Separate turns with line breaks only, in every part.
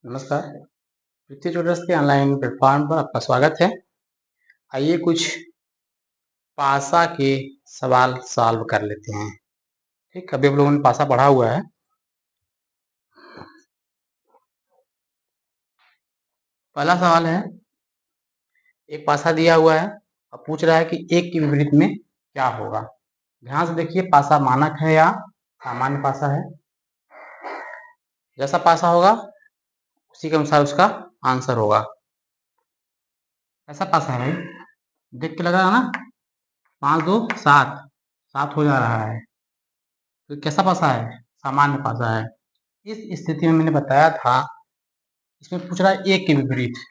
नमस्कार। पृथ्वी ट्यूटर्स के online platform पर आपका स्वागत है। आइए कुछ पासा के सवाल सॉल्व कर लेते हैं। ठीक, अभी आप लोगों ने पासा पढ़ा हुआ है। पहला सवाल है, एक पासा दिया हुआ है और पूछ रहा है कि एक के विपरीत में क्या होगा। ध्यान से देखिए, पासा मानक है या सामान्य पासा है। जैसा पासा होगा उसी के अनुसार उसका आंसर होगा। ऐसा पासा है भाई, देख के लग रहा है ना, 5 2 7 7 हो जा रहा है। तो कैसा पासा है? सामान्य पासा है। इस स्थिति में मैंने बताया था, इसमें पूछ रहा है एक के विपरीत।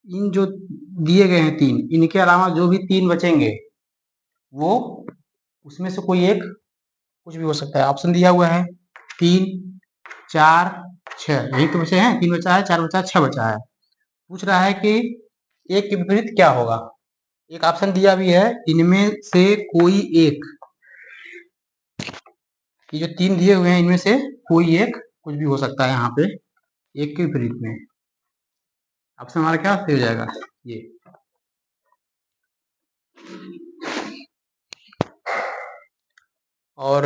इन जो दिए गए हैं तीन, इनके अलावा जो भी तीन बचेंगे वो उसमें से कोई एक कुछ भी हो सकता है। ऑप्शन दिया हुआ है 3 4 6, यही तो बचे हैं। 3 बचा है, 4 बचा है, 6 बचा है। पूछ रहा है कि एक के विपरीत क्या होगा। एक ऑप्शन दिया भी है, इनमें से कोई एक। ये जो तीन दिए हुए हैं इनमें से कोई एक कुछ भी हो सकता है। यहाँ पे एक के विपरीत में ऑप्शन हमारा क्या सही हो जाएगा? ये। और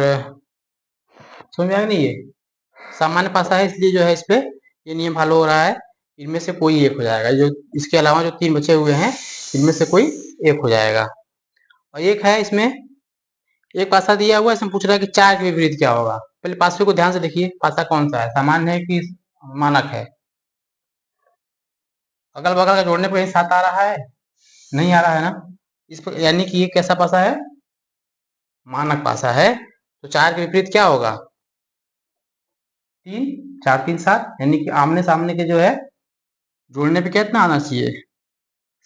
समझ में आया नहीं? ये सामान्य पासा है, इसलिए जो है इस पे ये नियम फॉलो हो रहा है। इनमें से कोई एक हो जाएगा। जो इसके अलावा जो तीन बचे हुए हैं इनमें से कोई एक हो जाएगा। और एक है इसमें, एक पासा दिया हुआ है, इसमें पूछ रहा है कि चार के विपरीत क्या होगा। पहले पासे को ध्यान से देखिए, पासा कौन सा है, सामान्य है कि मानक है। अगल बगल का जोड़ने पर कहीं सात आ रहा है? नहीं आ रहा है ना। इस पर यानी कि ये कैसा पासा है? मानक पासा है। तो चार के विपरीत क्या होगा? 3 4 3 7, यानी कि आमने सामने के जो है जोड़ने पे कितना आना चाहिए?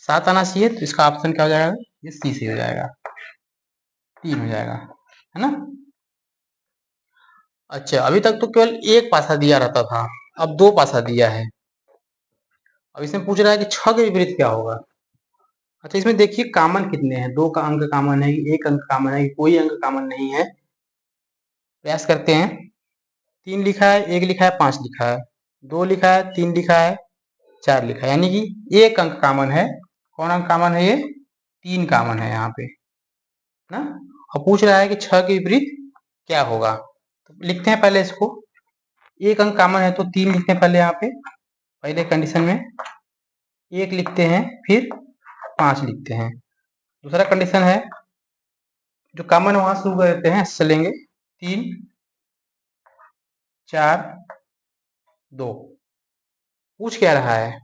7 आना चाहिए। तो इसका ऑप्शन क्या हो जाएगा? ये सी से हो जाएगा, 3 हो जाएगा, है ना। अच्छा, अभी तक तो केवल एक पासा दिया रहता था, अब दो पासा दिया है। अब इसमें पूछ रहा है कि 6 के विपरीत क्या होगा। अच्छा, इसमें देखिए कॉमन कितने हैं। दो का अंक कॉमन है कि एक अंक कॉमन है कि कोई अंक कॉमन नहीं है। प्रयास करते हैं। 3 लिखा है, 1 लिखा है, 5 लिखा है, 2 लिखा है, 3 लिखा है, 4 लिखा है, यानी कि एक अंक कॉमन है। कौन अंक कॉमन है? ये 3 कॉमन है यहाँ पे ना। और पूछ रहा है कि 6 के विपरीत क्या होगा। तो लिखते हैं पहले इसको। एक अंक कॉमन है तो 3 लिखते हैं पहले यहाँ पे, पहले कंडीशन में 1 लिखते हैं, फिर 5 लिखते हैं। दूसरा कंडीशन है, जो कॉमन वहां शुरू कर देते हैं, चलेंगे 3 4 2। पूछ क्या रहा है?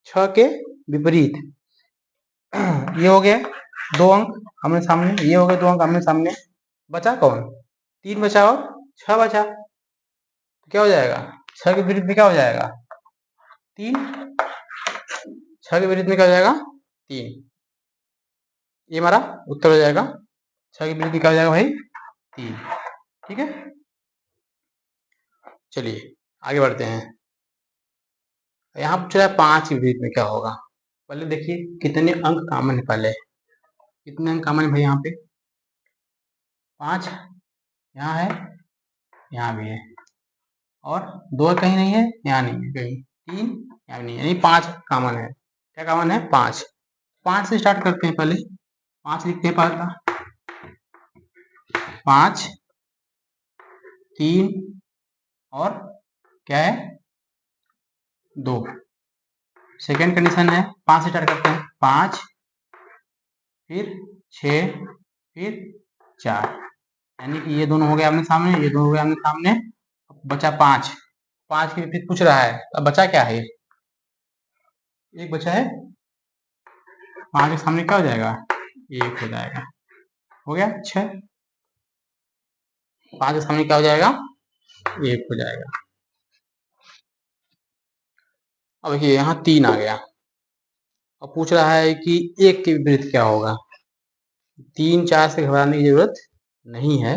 6 के विपरीत। ये हो गया 2 अंक आमने सामने, ये हो गए 2 अंक आमने सामने। बचा कौन? 3 बचा और 6 बचा। तो क्या हो जाएगा? 6 के विपरीत में क्या हो जाएगा? 3। 6 के विपरीत में क्या हो जाएगा? 3। ये हमारा उत्तर हो जाएगा। 6 के विपरीत में क्या हो जाएगा भाई? 3। ठीक है, चलिए आगे बढ़ते हैं। यहाँ पूछ रहा है 5 के विपरीत में क्या होगा। पहले देखिए कितने अंक कॉमन है। पहले कितने अंक कॉमन है भाई? यहाँ पे 5 यहाँ है, यहाँ भी है, और 2 कहीं नहीं है, यहाँ नहीं है कहीं, 3 यहाँ भी नहीं है, यानी 5 कॉमन है। क्या कॉमन है? 5। 5 से स्टार्ट करते हैं। पहले 5 लिखते हैं पहला, 5 3 और क्या है? 2। सेकेंड कंडीशन है, 5 से स्टार्ट करते हैं, 5 फिर 6 फिर 4, यानी कि ये दोनों हो गए आमने सामने, ये दोनों हो गए आमने सामने। बचा 5। 5 के विपरीत पूछ रहा है, अब बचा क्या है? एक बचा है। 5 के सामने क्या हो जाएगा? 1 हो जाएगा। हो गया 6। 5 के सामने क्या हो जाएगा? 1 हो जाएगा। अब देखिए यहाँ 3 आ गया। अब पूछ रहा है कि 1 के विपरीत क्या होगा। 3 4 से घबराने की जरूरत नहीं है,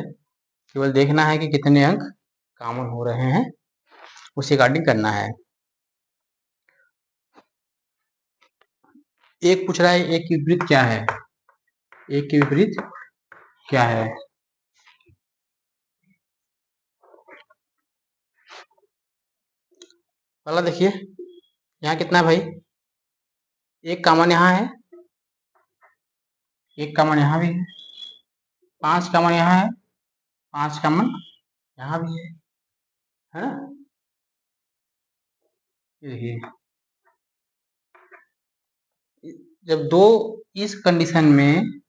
केवल देखना है कि कितने अंक कॉमन हो रहे हैं, उसी अकॉर्डिंग करना है। एक पूछ रहा है 1 के विपरीत क्या है। 1 के विपरीत क्या है? पहला देखिए यहाँ कितना है भाई, एक कॉमन यहाँ है, एक कॉमन यहाँ भी है, 5 कॉमन यहाँ है, 5 कॉमन यहाँ भी है ना। ये देखिए जब दो इस कंडीशन में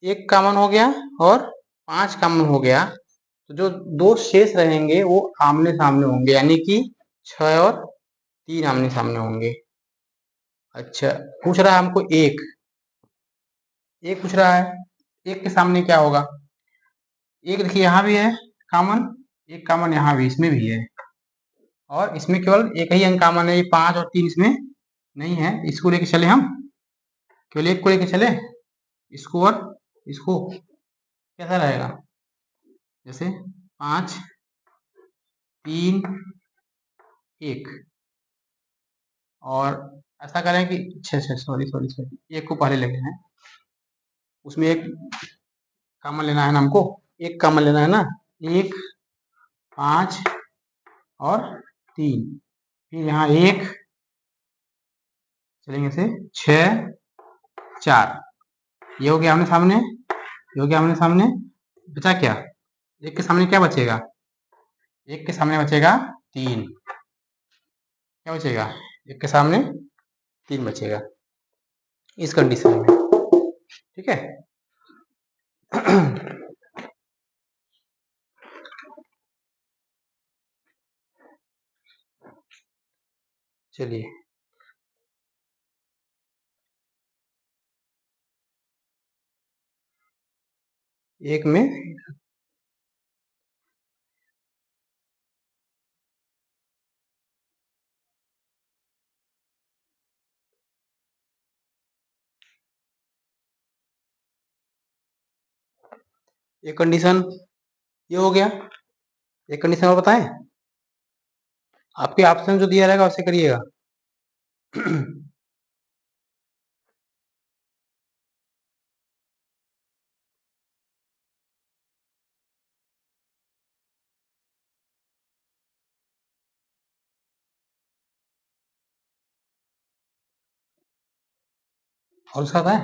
एक कॉमन हो गया और 5 कॉमन हो गया तो जो दो शेष रहेंगे वो आमने सामने होंगे, यानी कि 6 और 3 आमने सामने होंगे। अच्छा पूछ रहा है हमको एक पूछ रहा है, एक के सामने क्या होगा, एक देखिए यहाँ भी है कॉमन, एक कॉमन यहाँ भी, इसमें भी है, और इसमें केवल एक ही अंक कॉमन है, ये 5 और 3 इसमें नहीं है। इसको लेके चले हम, केवल एक को लेके चले, इसको और इसको, कैसा रहेगा, जैसे 5 3 1, और ऐसा करें कि सॉरी एक को पहले लेते हैं, उसमें एक कॉमन लेना है ना हमको, एक कॉमन लेना है ना, 1 5 और 3, फिर यहाँ 1 चलेंगे से 6 4, ये हो गया आमने सामने, ये हो गया आमने सामने। बचा क्या, एक के सामने क्या बचेगा, एक के सामने बचेगा 3, क्या बचेगा, एक के सामने 3 बचेगा इस कंडीशन में, ठीक है। चलिए एक में एक कंडीशन ये हो गया, एक कंडीशन और बताएं, आपके ऑप्शन जो दिया रहेगा उससे करिएगा। और उसका है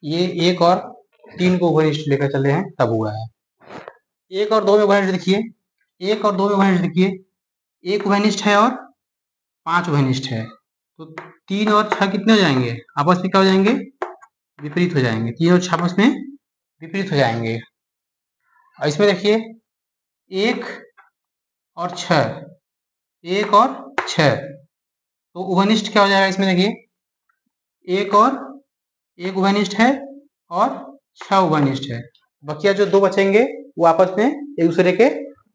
ये एक और 3 को वरिष्ठ लेकर चले हैं तब हुआ है। एक और दो में वरिष्ठ देखिए, एक और दो में वरिष्ठ देखिए, एक वरिष्ठ है और 5 वरिष्ठ है, तो 3 और 6 कितने हो जाएंगे, आपस में क्या हो जाएंगे, विपरीत हो जाएंगे, 3 और 6 आपस में विपरीत हो जाएंगे। और इसमें देखिए 1 और 6, 1 और 6, तो उभनिष्ठ क्या हो जाएगा इसमें, देखिए एक और एक उभयनिष्ठ है और 6 उभयनिष्ठ है, बकिया जो दो बचेंगे वो आपस में एक दूसरे के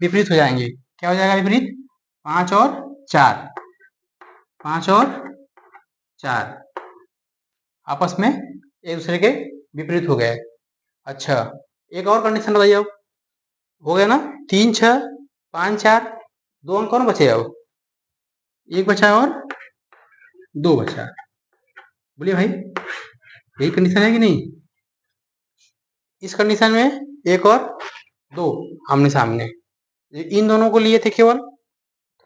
विपरीत हो जाएंगे। क्या हो जाएगा विपरीत, 5 और 4, 5 और 4 आपस में एक दूसरे के विपरीत हो गए। अच्छा एक और कंडीशन बताइए, अब हो गया ना, 3 6 5 4, 2 अंक कौन बचे, अब एक बचा और 2 बचा, बोलिए भाई यही कंडीशन है कि नहीं। इस कंडीशन में एक और दो आमने सामने, इन दोनों को लिए थे केवल,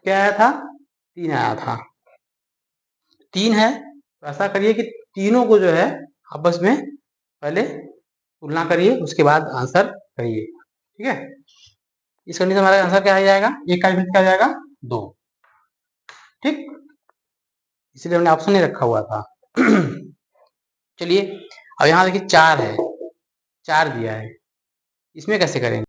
क्या आया था, 3 आया था, 3 है, तो ऐसा करिए कि तीनों को जो है आपस में पहले तुलना करिए, उसके बाद आंसर करिए, ठीक है। इस कंडीशन में हमारा आंसर क्या आ जाएगा, एक का विपरीत क्या आ जाएगा, 2, ठीक, इसलिए हमने ऑप्शन नहीं रखा हुआ था। चलिए अब यहाँ देखिए 4 है, 4 दिया है, इसमें कैसे करेंगे।